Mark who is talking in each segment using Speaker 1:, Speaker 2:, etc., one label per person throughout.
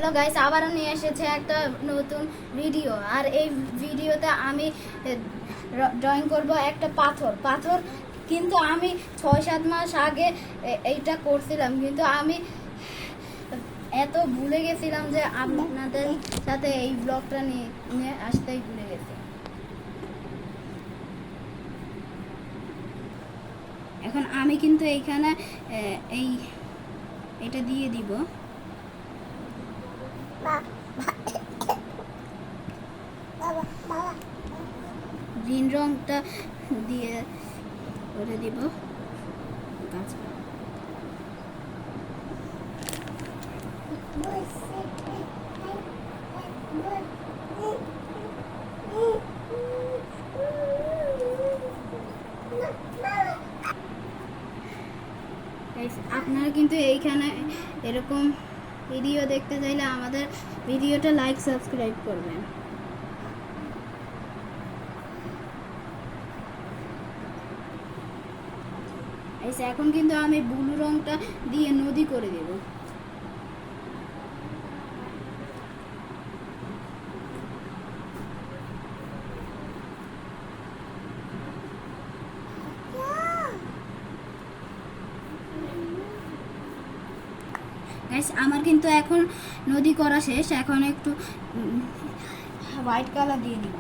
Speaker 1: Hello guys, আবারও নিয়ে এসেছে একটা নতুন ভিডিও। আর এই ভিডিওতে আমি ড্রয়িং করব একটা পাথর কিন্তু আমি 6-7 মাস আগে এইটা করছিলাম, কিন্তু আমি এত ভুলে গেছিলাম যে আপনাদের সাথে এই ব্লগটা নিয়ে আসতেই ভুলে গেছি। এখন আমি কিন্তু এইখানে এটা দিয়ে দিব, গ্রিন রংটা দিয়ে করে দিব। আপনারা কিন্তু এইখানে এরকম ভিডিও দেখতে চাইলে আমাদের ভিডিওটা লাইক সাবস্ক্রাইব করবেন। এখন কিন্তু আমি ব্লু রংটা দিয়ে নদী করে দেব। আমার কিন্তু এখন নদী করা শেষ, এখন একটু হোয়াইট কালার দিয়ে দিব।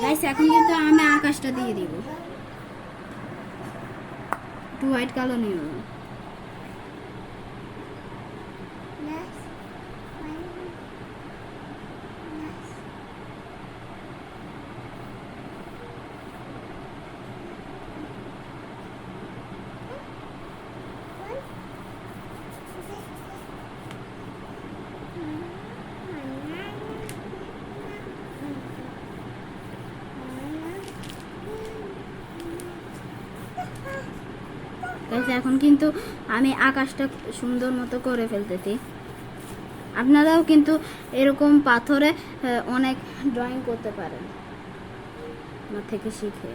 Speaker 1: গাইস, এখন কিন্তু আমি আকাশটা দিয়ে দিব, একটু হোয়াইট কালার নিয়ে নেব। এখন কিন্তু আমি আকাশটা সুন্দর মতো করে ফেলতেছি। আপনারাও কিন্তু এরকম পাথরে অনেক ড্রয়িং করতে পারেন আমার থেকে শিখে।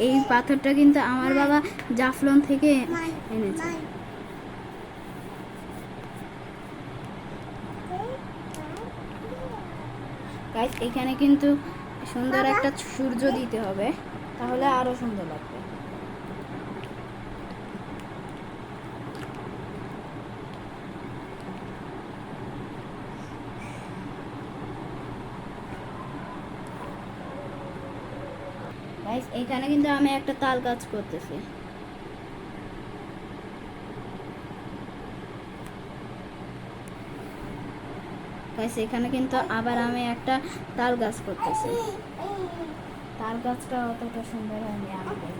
Speaker 1: এই পাথরটা কিন্তু আমার বাবা জাফলং থেকে এনেছে। এখানে কিন্তু সুন্দর একটা সূর্য দিতে হবে, তাহলে আরো সুন্দর লাগবে। এখানে কিন্তু আমি একটা তাল গাছ করতেছি। এখানে কিন্তু আবার আমি একটা তাল গাছ করতেছি। তাল গাছটা অতটা সুন্দর হয়নি আমাদের।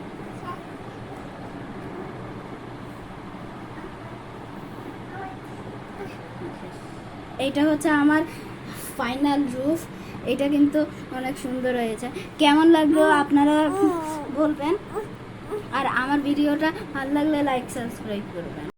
Speaker 1: এইটা হচ্ছে আমার ফাইনাল রুফ। এটা কিন্তু অনেক সুন্দর হয়েছে। কেমন লাগলো আপনারা বলবেন, আর আমার ভিডিওটা ভালো লাগলে লাইক সাবস্ক্রাইব করবেন।